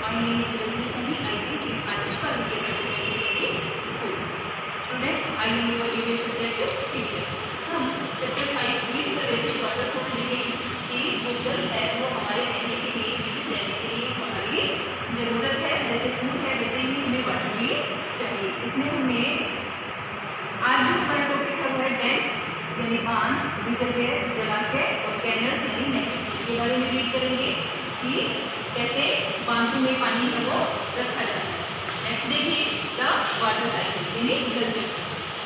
My name is Rajni Sani. I teach in Anishpa Senior Secondary School. Students, I am your EVS subject teacher. हम chapter 5 read कर रहे थे water को पीने की जो जल है वो हमारे रहने के लिए जीवित रहने के लिए हमारी ज़रूरत है। जैसे फूड है वैसे ही हमें वाटर भी चाहिए। इसमें हमने आज जो हमारा टॉपिक है वो है डैम्स यानी बांध, रिजर्वेयर जलाशय और कैनल्स यानी नहर के बारे में रीड करेंगे कि कैसे बांधों में पानी है वो रखा जाता है। नेक्स्ट देखिए द वाटर साइकिल यानी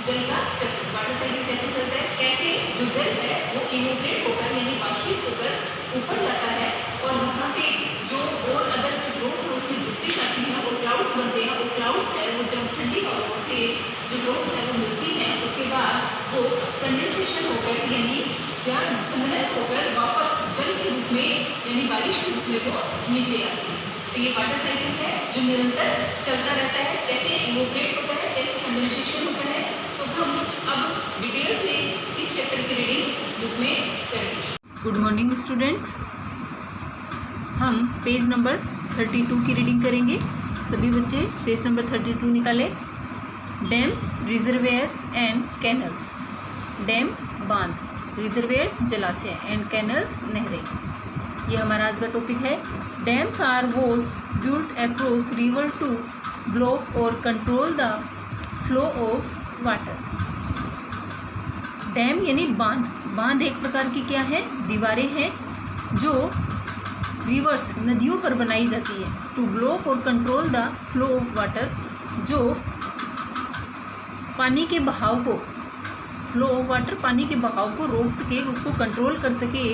जल का चक्र। वाटर साइकिल कैसे चलता है, कैसे जो जल है वो इवेपोरेट होकर यानी वाष्पित होकर ऊपर जाता है और वहाँ पे जो और अदर जो ड्रॉप है उसमें जुटती जाती हैं और क्लाउड्स बनते हैं। और क्लाउड्स है वो जब ठंडी हवाओं से जो ड्रॉप्स है वो मिलती हैं उसके बाद वो कंडेंसेशन होकर यानी या संघनन होकर वापस जल के रूप में यानी बारिश के रूप में वो नीचे आती है। तो ये वाटर साइकिल है जो निरंतर चलता रहता है। कैसे इवेपोरेट होता है, कैसे कंडेंसेशन होता है, तो हम अब डिटेल से इस चैप्टर की रीडिंग बुक में करेंगे। गुड मॉर्निंग स्टूडेंट्स, हम पेज नंबर 32 की रीडिंग करेंगे। सभी बच्चे पेज नंबर 32 निकालें। Dams, reservoirs and canals. Dam बांध, रिजर्वेयर्स जलाशय एंड कैनल्स नहरें। ये हमारा आज का टॉपिक है। Dams are walls built across river to block और control the flow of water. Dam यानी बांध। बांध एक प्रकार की क्या है, दीवारें हैं जो रिवर्स नदियों पर बनाई जाती है। टू ब्लॉक और control the flow of water, जो पानी के बहाव को, फ्लो ऑफ वाटर पानी के बहाव को रोक सके, उसको कंट्रोल कर सके।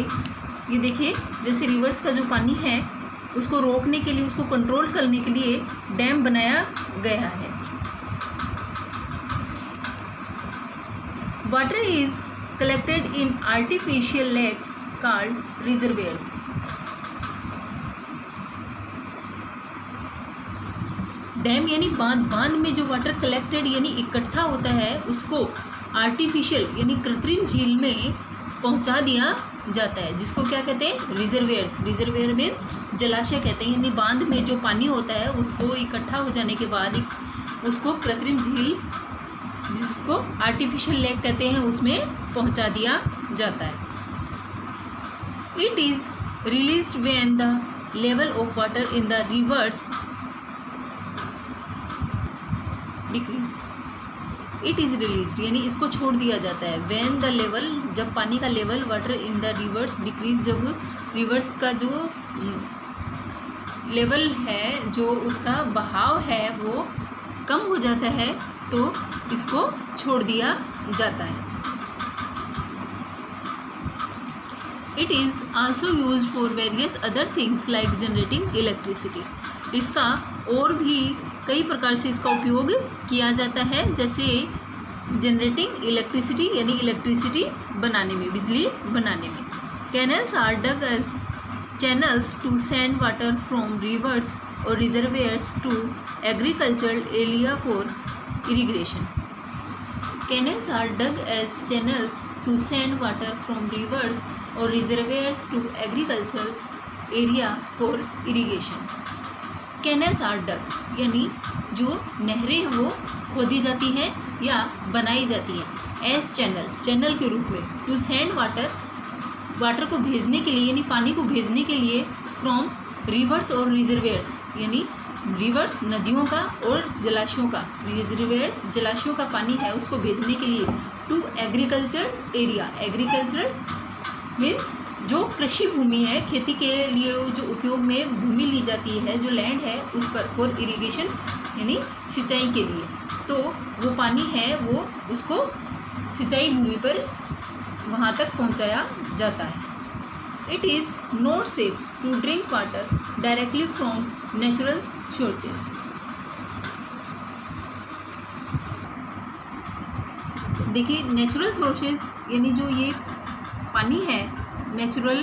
ये देखिए जैसे रिवर्स का जो पानी है उसको रोकने के लिए, उसको कंट्रोल करने के लिए डैम बनाया गया है। Water is collected in artificial lakes called reservoirs. Dam यानी बांध। बांध में जो वाटर कलेक्टेड यानी इकट्ठा होता है उसको आर्टिफिशियल यानी कृत्रिम झील में पहुंचा दिया जाता है, जिसको क्या कहते हैं, रिजर्वेयर्स। रिजर्वेयर मीन्स जलाशय कहते हैं। यानी बांध में जो पानी होता है उसको इकट्ठा हो जाने के बाद उसको कृत्रिम झील, जिसको आर्टिफिशियल लेक कहते हैं, उसमें पहुंचा दिया जाता है। It is released when the level of water in the reverse decrease. It is released यानी इसको छोड़ दिया जाता है। व्हेन द लेवल, जब पानी का level water in the reverse decrease, जब रिवर्स का जो लेवल है, जो उसका बहाव है वो कम हो जाता है, तो इसको छोड़ दिया जाता है। It is also used for various other things like generating electricity. इसका और भी कई प्रकार से इसका उपयोग किया जाता है, जैसे जनरेटिंग इलेक्ट्रिसिटी यानी इलेक्ट्रिसिटी बनाने में, बिजली बनाने में। Canals are dug as channels to send water from rivers और reservoirs to agricultural area for irrigation. Canals are dug as channels to send water from rivers और reservoirs to agricultural area for irrigation. Canals are dug यानी जो नहरें हैं वो खोदी जाती हैं या बनाई जाती हैं एज चैनल, चैनल के रूप में। टू सेंड वाटर, वाटर को भेजने के लिए यानी पानी को भेजने के लिए, फ्रॉम रिवर्स और रिजर्वेयर्स यानी रिवर्स नदियों का और जलाशयों का, रिजर्वेयर्स जलाशयों का पानी है उसको भेजने के लिए। To agriculture area, agriculture means जो कृषि भूमि है, खेती के लिए जो उपयोग में भूमि ली जाती है, जो लैंड है उस पर, फॉर इरिगेशन यानी सिंचाई के लिए। तो वो पानी है वो उसको सिंचाई भूमि पर वहाँ तक पहुँचाया जाता है। It is not safe to drink water directly from natural sources. देखिए नेचुरल सोर्सेज यानी जो ये पानी है, नेचुरल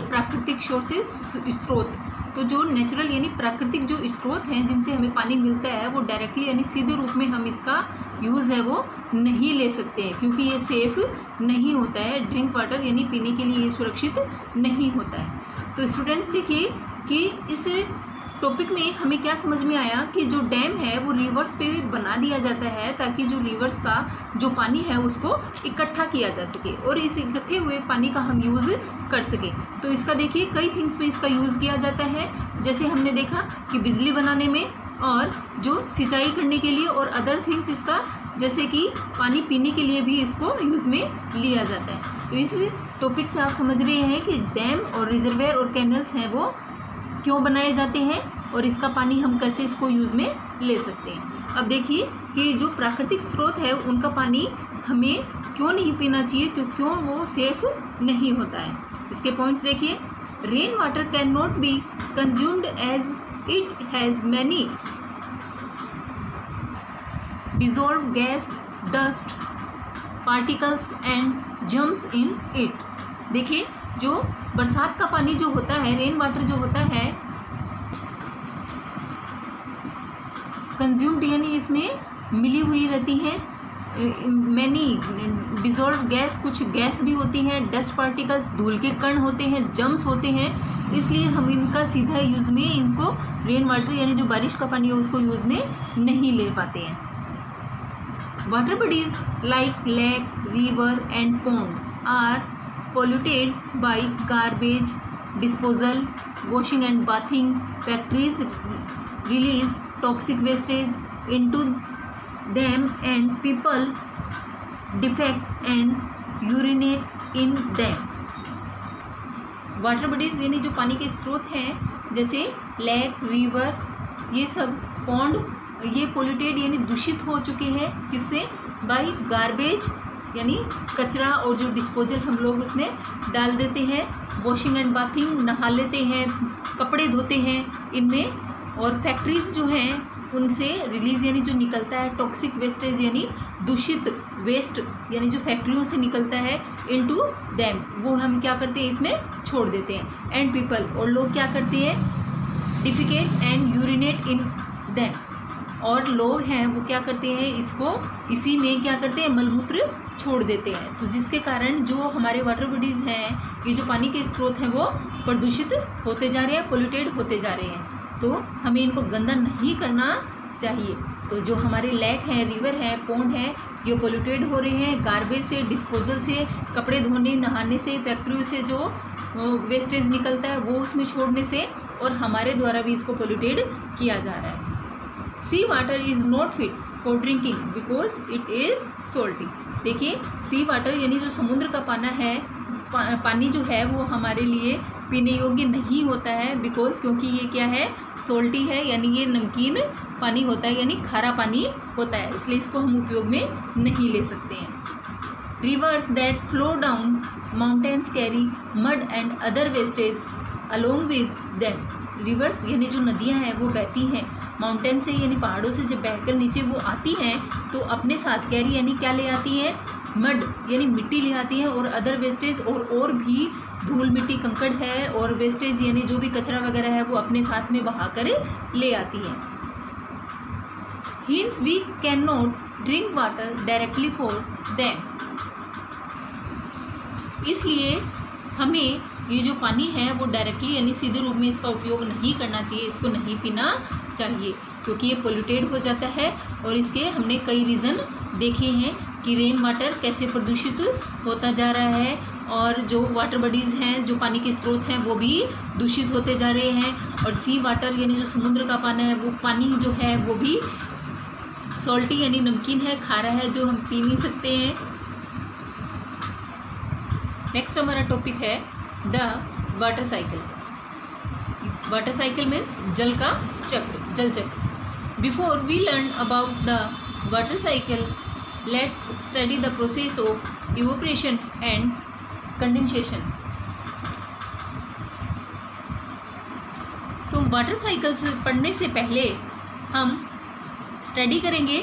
प्राकृतिक सोर्सेज स्रोत, तो जो नेचुरल यानी प्राकृतिक जो स्रोत हैं जिनसे हमें पानी मिलता है वो डायरेक्टली यानी सीधे रूप में हम इसका यूज़ है वो नहीं ले सकते हैं, क्योंकि ये सेफ़ नहीं होता है। ड्रिंक वाटर यानी पीने के लिए ये सुरक्षित नहीं होता है। तो स्टूडेंट्स देखिए कि इस टॉपिक में हमें क्या समझ में आया कि जो डैम है वो रिवर्स पे बना दिया जाता है ताकि जो रिवर्स का जो पानी है उसको इकट्ठा किया जा सके और इस इकट्ठे हुए पानी का हम यूज़ कर सकें। तो इसका देखिए कई थिंग्स में इसका यूज़ किया जाता है, जैसे हमने देखा कि बिजली बनाने में और जो सिंचाई करने के लिए और अदर थिंग्स इसका जैसे कि पानी पीने के लिए भी इसको यूज़ में लिया जाता है। तो इस टॉपिक से आप समझ रहे हैं कि डैम और रिजर्वेयर और कैनल्स हैं वो क्यों बनाए जाते हैं और इसका पानी हम कैसे इसको यूज़ में ले सकते हैं। अब देखिए कि जो प्राकृतिक स्रोत है उनका पानी हमें क्यों नहीं पीना चाहिए, क्यों वो सेफ नहीं होता है। इसके पॉइंट्स देखिए। Rain water can not be consumed as it has many dissolve gas, dust particles and germs in it. देखिए जो बरसात का पानी जो होता है, रेन वाटर जो होता है कंज्यूम्ड यानी इसमें मिली हुई रहती हैं मैनी डिजॉल्व गैस, कुछ गैस भी होती हैं, डस्ट पार्टिकल्स धूल के कण होते हैं, जम्स होते हैं, इसलिए हम इनका सीधा यूज़ में इनको रेन वाटर यानी जो बारिश का पानी है उसको यूज़ में नहीं ले पाते हैं। Water bodies like lake, river and pond are polluted by garbage disposal, washing and bathing. Factories release toxic wastage into them and people defecate and urinate in them. Water bodies यानी जो पानी के स्रोत हैं जैसे लेक, रिवर, ये सब pond, ये पोल्यूटेड यानी दूषित हो चुके हैं किससे? बाय गार्बेज यानी कचरा और जो डिस्पोजल हम लोग उसमें डाल देते हैं, वॉशिंग एंड बाथिंग नहा लेते हैं, कपड़े धोते हैं इनमें, और फैक्ट्रीज़ जो हैं उनसे रिलीज़ यानी जो निकलता है टॉक्सिक वेस्टेज यानी दूषित वेस्ट यानी जो फैक्ट्रियों से निकलता है इनटू डैम, वो हम क्या करते हैं इसमें छोड़ देते हैं। एंड पीपल, और लोग क्या करते हैं? Defecate and urinate in dam, और लोग हैं वो क्या करते हैं इसको इसी में क्या करते हैं मलमूत्र छोड़ देते हैं। तो जिसके कारण जो हमारे वाटर बॉडीज़ हैं, ये जो पानी के स्रोत हैं वो प्रदूषित होते जा रहे हैं, पोल्यूटेड होते जा रहे हैं। तो हमें इनको गंदा नहीं करना चाहिए। तो जो हमारे लेक हैं, रिवर हैं, पॉन्ड हैं, ये पोल्यूटेड हो रहे हैं गार्बेज से, डिस्पोजल से, कपड़े धोने नहाने से, फैक्ट्रियों से जो वेस्टेज निकलता है वो उसमें छोड़ने से, और हमारे द्वारा भी इसको पोल्यूटेड किया जा रहा है। Sea water is not fit for drinking because it is salty. देखिए सी वाटर यानी जो समुद्र का पानी जो है वो हमारे लिए पीने योग्य नहीं होता है, बिकॉज क्योंकि ये क्या है? सॉल्टी है, यानी ये नमकीन पानी होता है यानी खारा पानी होता है, इसलिए इसको हम उपयोग में नहीं ले सकते हैं। Reverse that flow down mountains carry mud and other wastage along with them. Reverse यानी जो नदियाँ हैं वो बहती हैं माउंटेन से यानी पहाड़ों से, जब बहकर नीचे वो आती हैं तो अपने साथ कैरी यानी क्या ले आती हैं? मड यानी मिट्टी ले आती हैं, और अदर वेस्टेज और भी धूल मिट्टी कंकड़ है और वेस्टेज यानी जो भी कचरा वगैरह है वो अपने साथ में बहा कर ले आती हैं। Hence we can not drink water directly for them. इसलिए हमें ये जो पानी है वो डायरेक्टली यानी सीधे रूप में इसका उपयोग नहीं करना चाहिए, इसको नहीं पीना चाहिए, क्योंकि ये पोल्यूटेड हो जाता है। और इसके हमने कई रीज़न देखे हैं कि रेन वाटर कैसे प्रदूषित होता जा रहा है, और जो वाटर बॉडीज़ हैं, जो पानी के स्रोत हैं, वो भी दूषित होते जा रहे हैं। और सी वाटर यानी जो समुद्र का पानी है, वो पानी जो है वो भी सॉल्टी यानी नमकीन है, खारा है, जो हम पी नहीं सकते हैं। नेक्स्ट हमारा टॉपिक है the water cycle. Water cycle means जल का चक्र, जल चक्र। Before we learn about the water cycle, let's study the process of evaporation and condensation. तो वाटर साइकिल से पढ़ने से पहले हम स्टडी करेंगे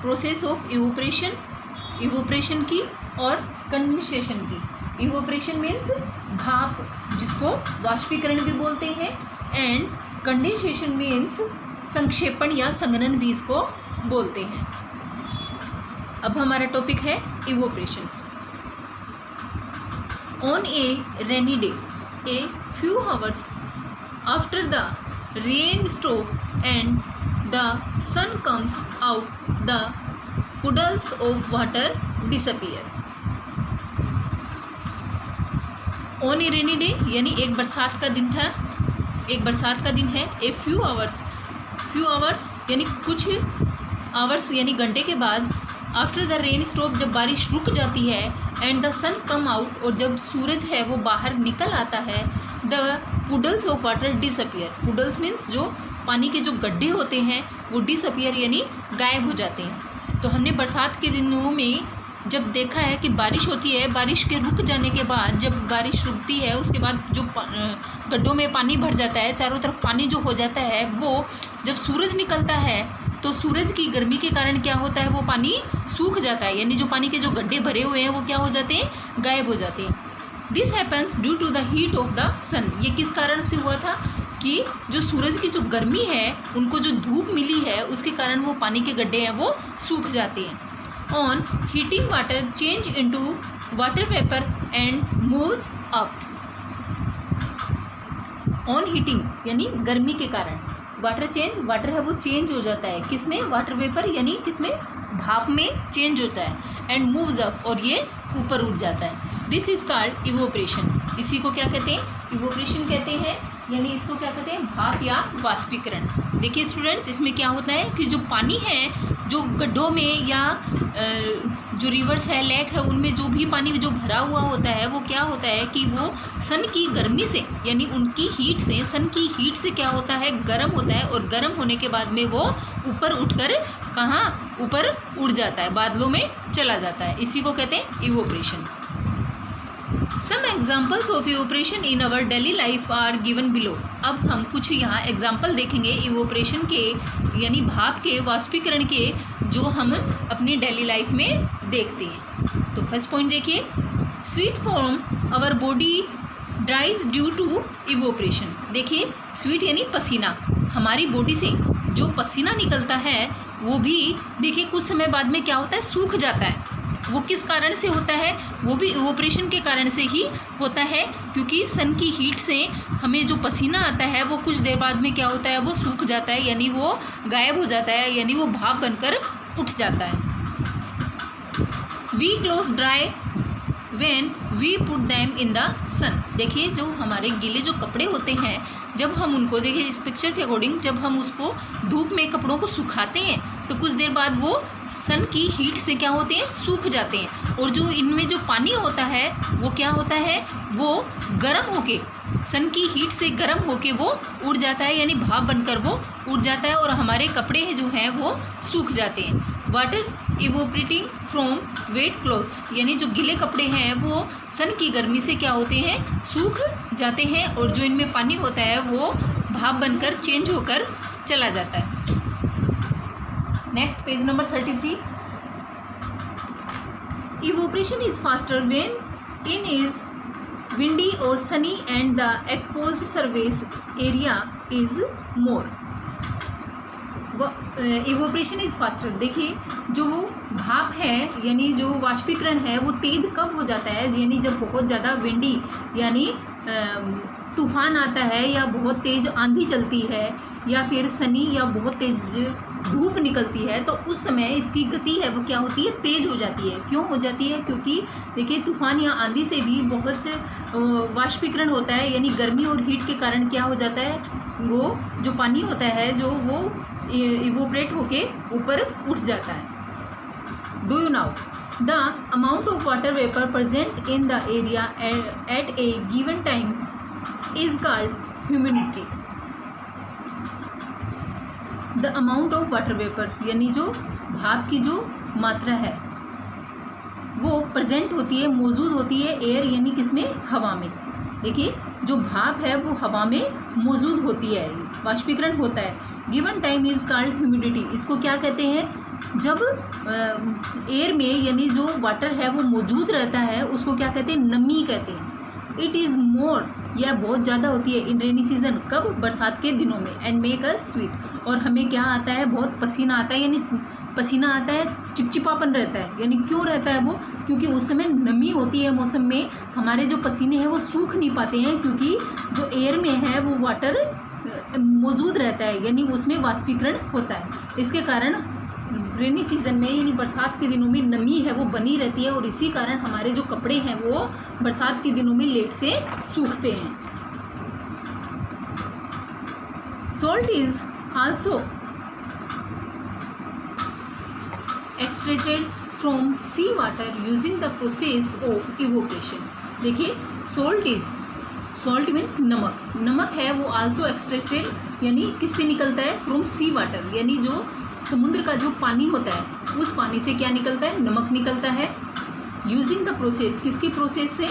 प्रोसेस ऑफ इवोपरेशन की और कंडेंसेशन की। इवोपरेशन मीन्स भाप, जिसको वाष्पीकरण भी बोलते हैं, एंड कंडेंसेशन मीन्स संक्षेपण या संघनन भी इसको बोलते हैं। अब हमारा टॉपिक है evaporation. On a rainy day a few hours after the rain stop and the sun comes out, the puddles of water disappear. On a rainy day यानी एक बरसात का दिन था, एक बरसात का दिन है। ए फ्यू आवर्स यानी कुछ आवर्स यानी घंटे के बाद, आफ्टर द रेन स्टॉप जब बारिश रुक जाती है, and the sun come out और जब सूरज है वो बाहर निकल आता है, the puddles of water disappear. Puddles means जो पानी के जो गड्ढे होते हैं वो डिसअपियर यानी गायब हो जाते हैं। तो हमने बरसात के दिनों में जब देखा है कि बारिश होती है, बारिश के रुक जाने के बाद जब बारिश रुकती है उसके बाद जो गड्ढों में पानी भर जाता है, चारों तरफ पानी जो हो जाता है, वो जब सूरज निकलता है तो सूरज की गर्मी के कारण क्या होता है, वो पानी सूख जाता है, यानी जो पानी के जो गड्ढे भरे हुए हैं वो क्या हो जाते हैं, गायब हो जाते हैं। This happens due to the heat of the sun. ये किस कारण से हुआ था कि जो सूरज की जो गर्मी है, उनको जो धूप मिली है उसके कारण वो पानी के गड्ढे हैं वो सूख जाते हैं। On heating water change into water vapour and moves up. On heating यानी गर्मी के कारण, वाटर है वो चेंज हो जाता है, किसमें, वाटर वेपर यानी किसमें, भाप में चेंज होता है, एंड मूव्स अप और ये ऊपर उठ जाता है। This is called evaporation. इसी को क्या कहते हैं, इवोपरेशन कहते हैं, यानी इसको क्या कहते हैं, भाप या वाष्पीकरण। देखिए स्टूडेंट्स, इसमें क्या होता है कि जो पानी है जो गड्ढों में या जो रिवर्स है, लेक है, उनमें जो भी पानी जो भरा हुआ होता है वो क्या होता है कि वो सन की गर्मी से यानी उनकी हीट से, सन की हीट से क्या होता है, गर्म होता है, और गर्म होने के बाद में वो ऊपर उठकर कहाँ, ऊपर उड़ जाता है, बादलों में चला जाता है। इसी को कहते हैं evaporation. Some examples of evaporation in our daily life are given below. अब हम कुछ यहाँ एग्जाम्पल देखेंगे इवोपरेशन के यानी भाप के, वाष्पीकरण के, जो हम अपनी डेली लाइफ में देखते हैं। तो फर्स्ट पॉइंट देखिए, sweat from our body dries due to evaporation. देखिए स्वीट यानी पसीना, हमारी बॉडी से जो पसीना निकलता है वो भी देखिए कुछ समय बाद में क्या होता है, सूख जाता है। वो किस कारण से होता है, वो भी इवोपरेशन के कारण से ही होता है, क्योंकि सन की हीट से हमें जो पसीना आता है वो कुछ देर बाद में क्या होता है, वो सूख जाता है, यानी वो गायब हो जाता है, यानी वो भाप बनकर उठ जाता है। We clothes dry when we put them in the sun. देखिए जो हमारे गीले जो कपड़े होते हैं, जब हम उनको, देखिए इस पिक्चर के अकॉर्डिंग, जब हम उसको धूप में कपड़ों को सुखाते हैं तो कुछ देर बाद वो सन की हीट से क्या होते हैं, सूख जाते हैं, और जो इनमें जो पानी होता है वो क्या होता है, वो गर्म होके, सन की हीट से गर्म होके वो उड़ जाता है, यानी भाप बनकर वो उड़ जाता है, और हमारे कपड़े जो हैं वो सूख जाते हैं। Water evaporating from wet clothes, यानी जो गीले कपड़े हैं वो सन की गर्मी से क्या होते हैं, सूख जाते हैं, और जो इनमें पानी होता है वो भाप बनकर चेंज होकर चला जाता है। Next page number 33। Evaporation is faster when in is windy or sunny and the exposed surface area is more. Evaporation is faster. देखिए जो भाप है यानी जो वाष्पीकरण है वो तेज कब हो जाता है, यानी जब बहुत ज़्यादा विंडी यानी तूफान आता है, या बहुत तेज़ आंधी चलती है, या फिर सनी या बहुत तेज़ धूप निकलती है, तो उस समय इसकी गति है वो क्या होती है, तेज़ हो जाती है। क्यों हो जाती है, क्योंकि देखिए तूफान या आंधी से भी बहुत वाष्पीकरण होता है, यानी गर्मी और हीट के कारण क्या हो जाता है, वो जो पानी होता है जो वो इवोपरेट होके ऊपर उठ जाता है। Do you now the amount of water vapour present in the area at A given time is called humidity. The amount of water vapour यानी जो भाप की जो मात्रा है वो प्रेजेंट होती है, मौजूद होती है एयर यानी किसमें, हवा में। देखिए जो भाप है वो हवा में मौजूद होती है, वाष्पीकरण होता है। Given time is called humidity. इसको क्या कहते हैं, जब एयर में यानी जो वाटर है वो मौजूद रहता है उसको क्या कहते हैं, नमी कहते हैं। इट इज़ मोर यह बहुत ज़्यादा होती है इन रेनी सीजन, कब, बरसात के दिनों में। एंड मेक अस स्वीट, और हमें क्या आता है, बहुत पसीना आता है, यानी पसीना आता है, चिपचिपापन रहता है। यानी क्यों रहता है वो, क्योंकि उस समय नमी होती है मौसम में, हमारे जो पसीने हैं वो सूख नहीं पाते हैं, क्योंकि जो एयर में है वो वाटर मौजूद रहता है, यानी उसमें वाष्पीकरण होता है। इसके कारण रेनी सीजन में यानी बरसात के दिनों में नमी है वो बनी रहती है, और इसी कारण हमारे जो कपड़े हैं वो बरसात के दिनों में लेट से सूखते हैं। Salt is also extracted from sea water using the process of evaporation. देखिए, सॉल्ट मीन्स नमक है वो आल्सो एक्सट्रैक्टेड यानी किससे निकलता है, फ्रॉम सी वाटर, यानी जो समुद्र का जो पानी होता है उस पानी से क्या निकलता है, नमक निकलता है। यूजिंग द प्रोसेस, किसकी प्रोसेस से,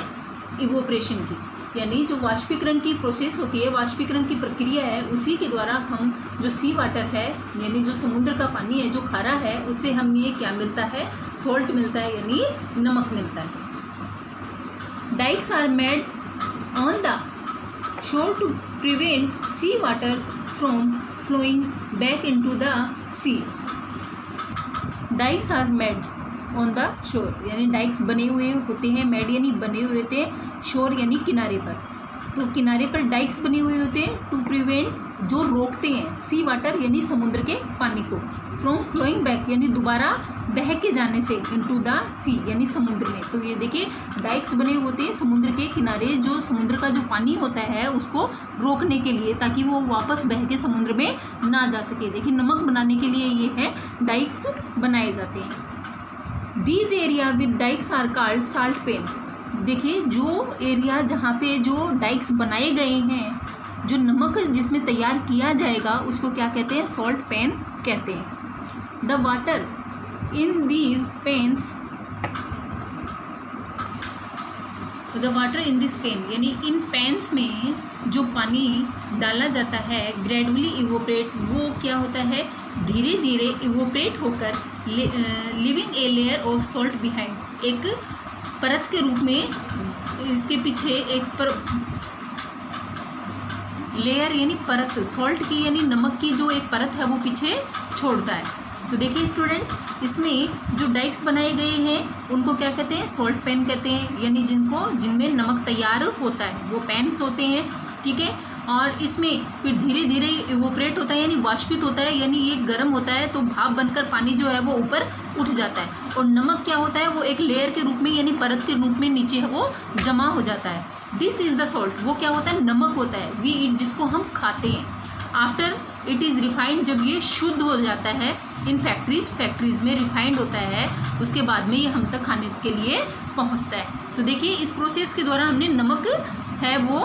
इवोपरेशन की, यानी जो वाष्पीकरण की प्रोसेस होती है, वाष्पीकरण की प्रक्रिया है, उसी के द्वारा हम जो सी वाटर है यानी जो समुद्र का पानी है जो खारा है, उससे हमें क्या मिलता है, सॉल्ट मिलता है, यानी नमक मिलता है। Dykes are made on the shore to prevent sea water from flowing back into the sea. Dikes are made on the shore, यानी डाइक्स बने हुए होते हैं, मेड यानी बने हुए होते हैं, शोर यानी किनारे पर। तो किनारे पर डाइक्स बने हुए होते हैं टू प्रिवेंट, जो रोकते हैं, सी वाटर यानी समुद्र के पानी को, फ्रॉम फ्लोइंग बैक यानी दोबारा बह के जाने से, इनटू द सी यानी समुद्र में। तो ये देखिए, डाइक्स बने होते हैं समुद्र के किनारे, जो समुद्र का जो पानी होता है उसको रोकने के लिए, ताकि वो वापस बह के समुद्र में ना जा सके। देखिए, नमक बनाने के लिए ये है डाइक्स बनाए जाते हैं। These area with dykes are called salt pan. देखिए, जो एरिया जहाँ पे जो डाइक्स बनाए गए हैं, जो नमक जिसमें तैयार किया जाएगा उसको क्या कहते हैं, सॉल्ट पेन कहते हैं। The water in this pans, the water in this pan यानी इन पेन्स में जो पानी डाला जाता है, ग्रेजुअली इवोपरेट, वो क्या होता है, धीरे धीरे इवोपरेट होकर living a layer of salt behind, एक परत के रूप में इसके पीछे एक लेयर यानी परत, सॉल्ट की यानी नमक की जो एक परत है वो पीछे छोड़ता है। तो देखिए स्टूडेंट्स, इसमें जो डाइक्स बनाए गए हैं उनको क्या कहते हैं, सॉल्ट पेन कहते हैं, यानी जिनमें नमक तैयार होता है वो पेन्स होते हैं, ठीक है। और इसमें फिर धीरे धीरे इवोपरेट होता है यानी वाष्पित होता है, यानी ये गर्म होता है तो भाप बनकर पानी जो है वो ऊपर उठ जाता है, और नमक क्या होता है, वो एक लेयर के रूप में यानी परत के रूप में नीचे है वो जमा हो जाता है। दिस इज़ द सॉल्ट, वो क्या होता है, नमक होता है। वी ईट, जिसको हम खाते हैं। आफ्टर इट इज़ रिफाइंड, जब ये शुद्ध हो जाता है, इन फैक्ट्रीज़ में रिफाइंड होता है, उसके बाद में ये हम तक खाने के लिए पहुंचता है। तो देखिए, इस प्रोसेस के द्वारा हमने नमक है वो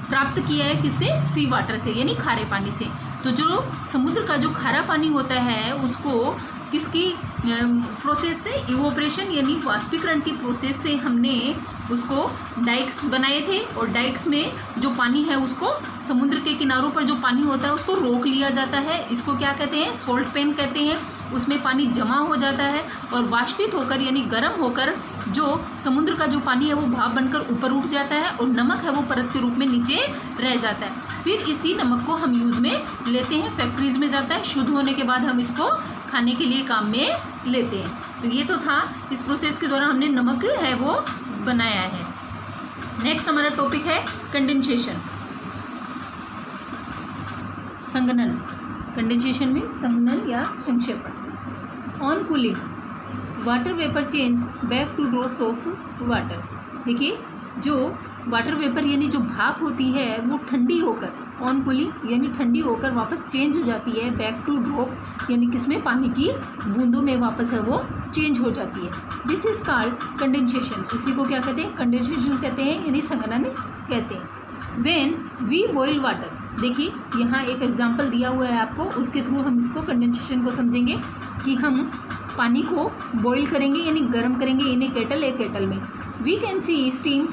प्राप्त किया है, किससे, सी वाटर से यानी खारे पानी से। तो जो समुद्र का जो खारा पानी होता है उसको किसकी प्रोसेस से, इवोपरेशन यानी वाष्पीकरण की प्रोसेस से हमने उसको डाइक्स बनाए थे, और डाइक्स में जो पानी है उसको, समुद्र के किनारों पर जो पानी होता है उसको रोक लिया जाता है। इसको क्या कहते हैं, सॉल्ट पेन कहते हैं। उसमें पानी जमा हो जाता है और वाष्पित होकर यानी गर्म होकर जो समुद्र का जो पानी है वो भाप बनकर ऊपर उठ जाता है, और नमक है वो परत के रूप में नीचे रह जाता है। फिर इसी नमक को हम यूज़ में लेते हैं, फैक्ट्रीज़ में जाता है, शुद्ध होने के बाद हम इसको खाने के लिए काम में लेते हैं। तो ये तो था, इस प्रोसेस के दौरान हमने नमक है वो बनाया है। नेक्स्ट हमारा टॉपिक है कंडेंसेशन, संघनन। कंडेंसेशन मीन संघनन या संक्षेपण। On cooling water vapour change back two drops of water. देखिए, जो वाटर वेपर यानी जो भाप होती है वो ठंडी होकर, ऑन कूलिंग यानी ठंडी होकर वापस चेंज हो जाती है, बैक टू ड्रॉप यानी किसमें, पानी की बूंदों में वापस है वो चेंज हो जाती है। This is called condensation. इसी को क्या कहते हैं, कंडेंसेशन कहते हैं, यानी संघनन कहते हैं। व्हेन वी बॉयल वाटर, देखिए यहाँ एक एग्जाम्पल दिया हुआ है आपको, उसके थ्रू हम इसको कंडेंसेशन को समझेंगे कि हम पानी को बॉईल करेंगे यानी गर्म करेंगे इन ए केटल में। वी कैन सी स्टीम,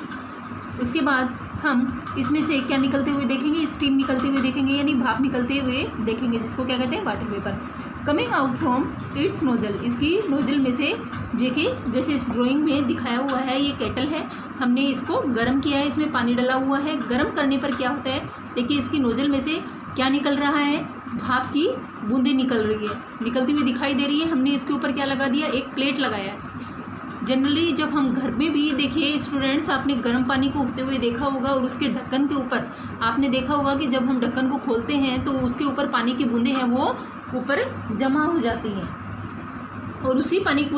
उसके बाद हम इसमें से क्या निकलते हुए देखेंगे, स्टीम निकलते हुए देखेंगे यानी भाप निकलते हुए देखेंगे, जिसको क्या कहते हैं, water vapour. Coming out from its nozzle, इसकी नोजल में से देखिए जैसे इस ड्राइंग में दिखाया हुआ है, ये केटल है, हमने इसको गर्म किया है, इसमें पानी डाला हुआ है। गर्म करने पर क्या होता है, देखिए इसकी नोजल में से क्या निकल रहा है, भाप की बूंदें निकल रही है, निकलती हुई दिखाई दे रही है। हमने इसके ऊपर क्या लगा दिया, एक प्लेट लगाया है। जनरली जब हम घर में भी देखिए स्टूडेंट्स, आपने गर्म पानी को उठते हुए देखा होगा और उसके ढक्कन के ऊपर आपने देखा होगा कि जब हम ढक्कन को खोलते हैं तो उसके ऊपर पानी की बूंदें हैं वो ऊपर जमा हो जाती हैं, और उसी पानी की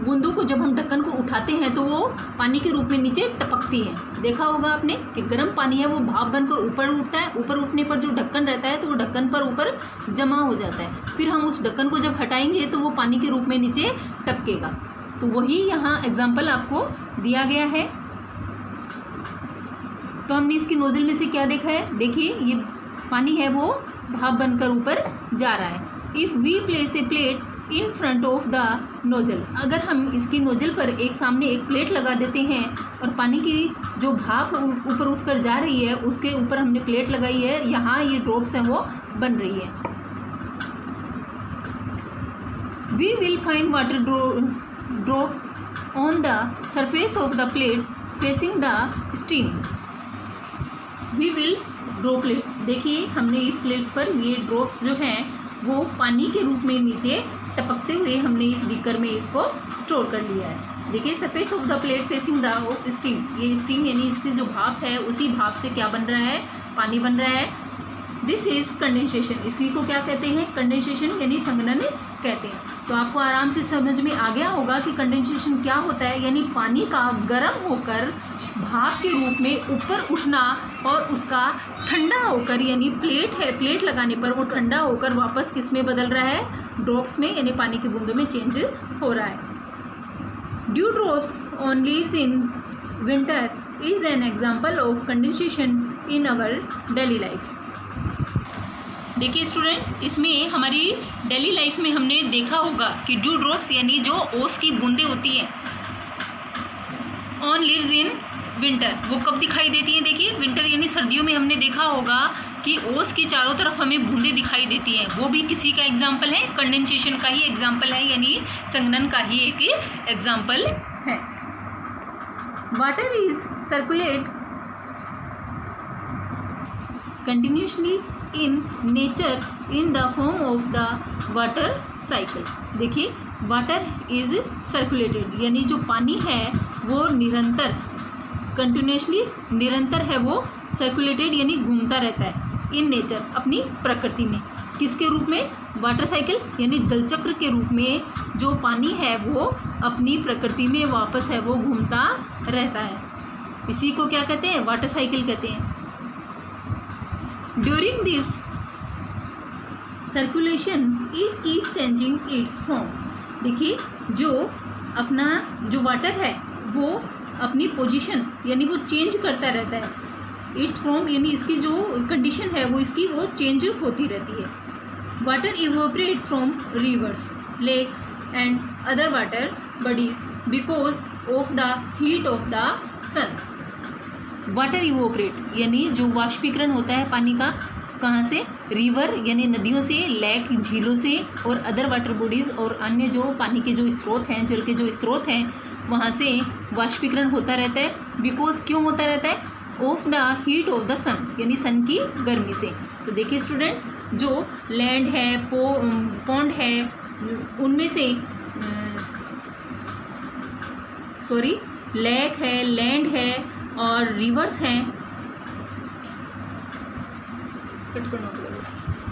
बूंदों को जब हम ढक्कन को उठाते हैं तो वो पानी के रूप में नीचे टपकती हैं। देखा होगा आपने कि गर्म पानी है वो भाप बनकर ऊपर उठता है, ऊपर उठने पर जो ढक्कन रहता है तो वो ढक्कन पर ऊपर जमा हो जाता है, फिर हम उस ढक्कन को जब हटाएंगे तो वो पानी के रूप में नीचे टपकेगा। तो वही यहाँ एग्जाम्पल आपको दिया गया है। तो हमने इसकी नोजल में से क्या देखा है, देखिए ये पानी है वो भाप बनकर ऊपर जा रहा है। If we place a plate in front of the nozzle, अगर हम इसकी नोजल पर एक सामने एक प्लेट लगा देते हैं और पानी की जो भाप ऊपर उठकर जा रही है उसके ऊपर हमने प्लेट लगाई है, यहाँ ये ड्रॉप्स हैं वो बन रही है। We will find water drops on the surface of the plate facing the steam. We will droplets, देखिए हमने इस प्लेट्स पर ये ड्रॉप्स जो हैं वो पानी के रूप में नीचे टपकते हुए हमने इस बीकर में इसको स्टोर कर लिया है। देखिए surface of the plate facing the of steam, ये स्टीम यानी इसकी जो भाप है उसी भाप से क्या बन रहा है, पानी बन रहा है। दिस इज़ कंडेंसेशन, इसी को क्या कहते हैं, कंडेंसेशन यानी संघनन कहते हैं। तो आपको आराम से समझ में आ गया होगा कि कंडेंसेशन क्या होता है, यानी पानी का गर्म होकर भाप के रूप में ऊपर उठना और उसका ठंडा होकर, यानी प्लेट है, प्लेट लगाने पर वो ठंडा होकर वापस किस में बदल रहा है, ड्रॉप्स में, यानी पानी की बूंदों में चेंज हो रहा है। Dew drops on leaves in winter is an example of condensation in our daily life. देखिए स्टूडेंट्स, इसमें हमारी डेली लाइफ में हमने देखा होगा कि ड्यू ड्रॉप्स यानी जो ओस की बूंदें होती हैं ऑन लीव्स इन विंटर, वो कब दिखाई देती हैं, देखिए विंटर यानी सर्दियों में हमने देखा होगा कि ओस की चारों तरफ हमें बूंदें दिखाई देती हैं। वो भी किसी का एग्जाम्पल है, कंडेंसेशन का ही एग्जाम्पल है, यानी संघनन का ही एक एग्जाम्पल है। Water is circulate continuously in nature in the form of the water cycle. देखिए वाटर इज सर्कुलेटेड यानी जो पानी है वो निरंतर, कंटिन्यूसली निरंतर है वो, सर्कुलेटेड यानी घूमता रहता है, इन नेचर अपनी प्रकृति में, किसके रूप में, वाटर साइकिल यानी जलचक्र के रूप में जो पानी है वो अपनी प्रकृति में वापस है वो घूमता रहता है। इसी को क्या कहते हैं, वाटर साइकिल कहते हैं। During this circulation it keep changing it's form. देखिए जो अपना जो वाटर है वो अपनी पोजीशन यानी वो चेंज करता रहता है, इट्स फॉर्म यानी इसकी जो कंडीशन है वो इसकी वो चेंज होती रहती है। Water evaporate from rivers, lakes and other water bodies because of the heat of the sun. Water evaporate यानी जो वाष्पीकरण होता है पानी का, कहाँ से, रिवर यानी नदियों से, लेक झीलों से, और अदर वाटर बॉडीज़ और अन्य जो पानी के जो स्रोत हैं, जल के जो स्रोत हैं, वहाँ से वाष्पीकरण होता रहता है। बिकॉज क्यों होता रहता है, of the heat of the sun यानी सन की गर्मी से। तो देखिए स्टूडेंट्स, जो लैंड है, पॉन्ड है, उनमें से लेक है, लैंड है और रिवर्स हैं।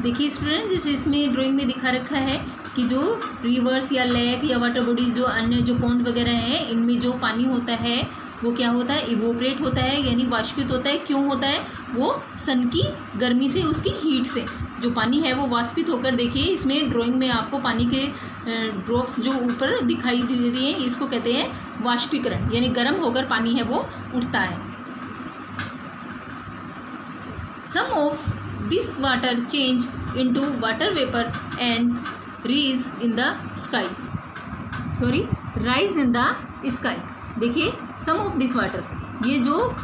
देखिए स्टूडेंट्स, जैसे इसमें ड्राइंग में दिखा रखा है कि जो रिवर्स या लेक या वाटर बॉडीज जो अन्य जो पॉन्ड वगैरह हैं, इनमें जो पानी होता है वो क्या होता है, इवोपरेट होता है यानी वाष्पित होता है। क्यों होता है, वो सन की गर्मी से, उसकी हीट से जो पानी है वो वाष्पित होकर, देखिए इसमें ड्राइंग में आपको पानी के ड्रॉप्स जो ऊपर दिखाई दे रही हैं, इसको कहते हैं वाष्पीकरण, यानी गर्म होकर पानी है वो उठता है। Some of this water change into water vapour and rise in the sky, rise in the sky. देखिए सम ऑफ दिस वाटर, ये जो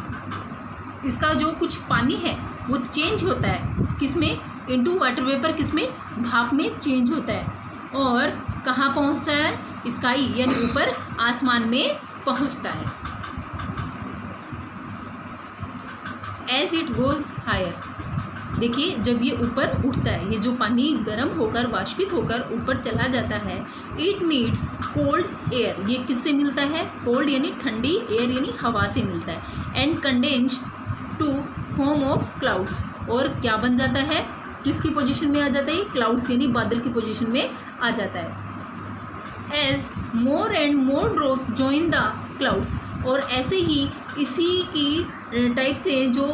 इसका जो कुछ पानी है वो चेंज होता है, किस में, इनटू वाटर वेपर, किस में, भाप में चेंज होता है। और कहाँ पहुँचता है, स्काई यानी ऊपर आसमान में पहुँचता है। एज इट गोज हायर, देखिए जब ये ऊपर उठता है, ये जो पानी गर्म होकर वाष्पित होकर ऊपर चला जाता है, इट मीट्स कोल्ड एयर, ये किससे मिलता है, कोल्ड यानी ठंडी, एयर यानी हवा से मिलता है, and condense to form of clouds, और क्या बन जाता है, किसकी पोजीशन में आ जाता है, क्लाउड्स यानी बादल की पोजीशन में आ जाता है। As more and more drops join the clouds, और ऐसे ही इसी की टाइप से जो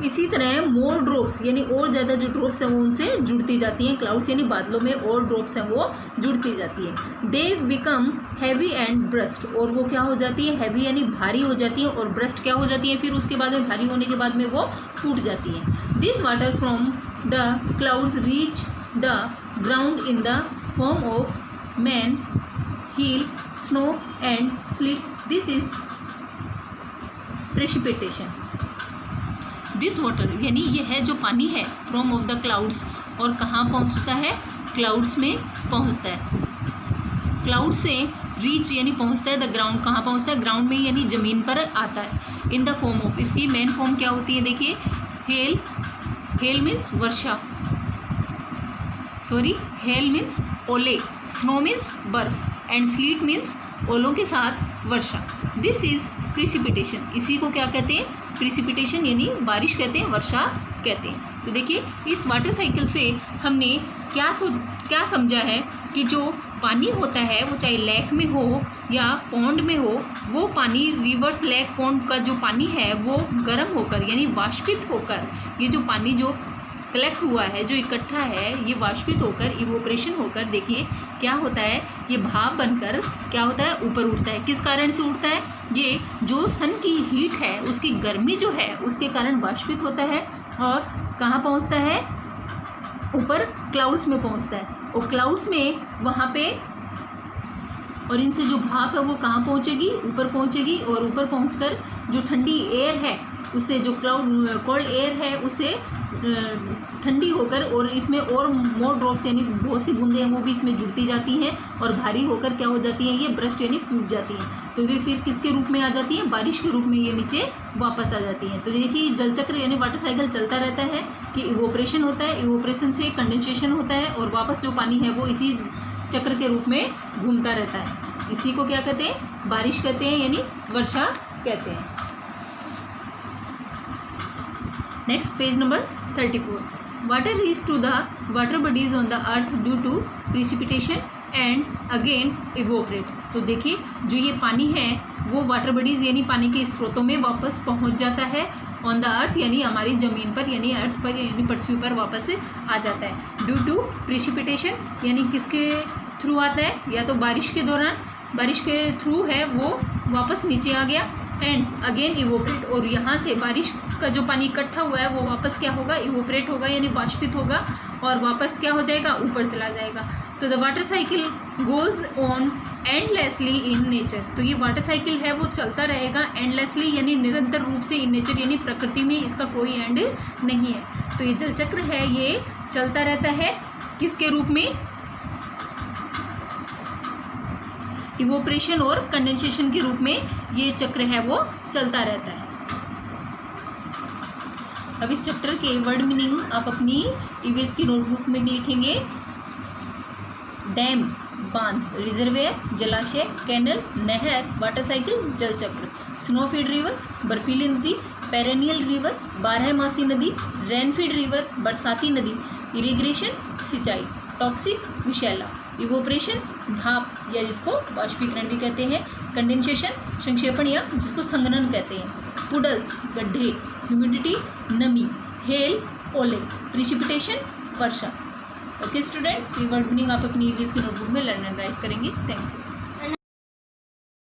इसी तरह मोर ड्रॉप्स यानी और ज़्यादा जो ड्रॉप्स हैं वो उनसे जुड़ती जाती हैं, क्लाउड्स यानी बादलों में और ड्रॉप्स हैं वो जुड़ती जाती हैं। They become heavy and burst, और वो क्या हो जाती है, हैवी यानी भारी हो जाती है, और ब्रस्ट क्या हो जाती है, फिर उसके बाद में भारी होने के बाद में वो फूट जाती हैं। This water from the clouds reach the ground in the form of rain, hail, snow and sleet, this is precipitation. This water यानी यह है जो पानी है, फ्रॉम ऑफ द क्लाउड्स, और कहाँ पहुँचता है, क्लाउड्स में पहुँचता है, क्लाउड से रीच यानी पहुँचता है, द ग्राउंड कहाँ पहुँचता है, ग्राउंड में यानी ज़मीन पर आता है, इन द फॉर्म ऑफ, इसकी मेन फॉर्म क्या होती है, देखिए हेल, हेल मीन्स वर्षा, सॉरी हेल मीन्स ओले, स्नो मीन्स बर्फ, एंड स्लीट मीन्स ओलों के साथ वर्षा। दिस इज प्रिसिपिटेशन, इसी को क्या कहते हैं, प्रिसिपिटेशन यानी बारिश कहते हैं, वर्षा कहते हैं। तो देखिए इस वाटर साइकिल से हमने क्या समझा है कि जो पानी होता है वो चाहे लेक में हो या पॉन्ड में हो, वो पानी रिवर्स लेक पॉन्ड का जो पानी है वो गर्म होकर यानी वाष्पित होकर, ये जो पानी जो कलेक्ट हुआ है, जो इकट्ठा है, ये वाष्पित होकर इवोपरेशन होकर देखिए क्या होता है, ये भाप बनकर क्या होता है, ऊपर उठता है। किस कारण से उठता है, ये जो सन की हीट है उसकी गर्मी जो है उसके कारण वाष्पित होता है, और कहाँ पहुँचता है, ऊपर क्लाउड्स में पहुँचता है, और क्लाउड्स में वहाँ पे, और इनसे जो भाप है वो कहाँ पहुँचेगी, ऊपर पहुँचेगी, और ऊपर पहुँचकर जो ठंडी एयर है उससे, जो कोल्ड एयर है उससे ठंडी होकर, और इसमें और मोर ड्रॉप्स यानी बहुत सी बूंदें हैं वो भी इसमें जुड़ती जाती हैं, और भारी होकर क्या हो जाती हैं, ये ब्रस्ट यानी फूट जाती हैं। तो वे फिर किसके रूप में आ जाती हैं, बारिश के रूप में ये नीचे वापस आ जाती हैं। तो देखिए जल चक्र यानी वाटर साइकिल चलता रहता है कि इवोपरेशन होता है, इवोपरेशन से कंडेंसेशन होता है, और वापस जो पानी है वो इसी चक्र के रूप में घूमता रहता है। इसी को क्या कहते हैं, बारिश कहते हैं यानी वर्षा कहते हैं। Next page number 34। Water reach to the water bodies on the earth due to precipitation and again evaporate. तो देखिए जो ये पानी है वो वाटर बॉडीज यानी पानी के स्रोतों में वापस पहुंच जाता है, ऑन द अर्थ यानी हमारी ज़मीन पर यानी अर्थ पर यानी पृथ्वी पर वापस आ जाता है। ड्यू टू प्रिसिपिटेशन यानी किसके थ्रू आता है, या तो बारिश के दौरान, बारिश के थ्रू है वो वापस नीचे आ गया, एंड अगेन इवोपरेट, और यहाँ से बारिश का जो पानी इकट्ठा हुआ है वो वापस क्या होगा, इवोपरेट होगा यानी वाष्पित होगा, और वापस क्या हो जाएगा, ऊपर चला जाएगा। तो the water cycle goes on endlessly in nature. तो ये वाटर साइकिल है वो चलता रहेगा एंडलेसली यानी निरंतर रूप से, इन नेचर यानी प्रकृति में इसका कोई एंड नहीं है। तो ये जल चक्र है ये चलता रहता है किसके रूप में, इवोपरेशन और कंडेंसेशन के रूप में ये चक्र है वो चलता रहता है। अब इस चैप्टर के वर्ड मीनिंग आप अपनी ईवीएस की नोटबुक में लिखेंगे। डैम बांध, रिजर्वेयर जलाशय, कैनल नहर, वाटर साइकिल जल चक्र, स्नोफीड रिवर बर्फीली नदी, पेरेनियल रिवर बारहमासी नदी, रेनफीड रिवर बरसाती नदी, इरिगेशन सिंचाई, टॉक्सिक विषैला, इवोपरेशन भाप या जिसको वाष्पीकरण भी कहते हैं, कंडेंसेशन संक्षेपण या जिसको संघनन कहते हैं, पुडल्स गड्ढे, ह्यूमिडिटी नमी, हेल ओले, प्रिसिपिटेशन वर्षा। ओके स्टूडेंट्स, ये वर्ड मीनिंग आप अपनी ईवीएस की नोटबुक में लर्न एंड राइट करेंगे। Thank you.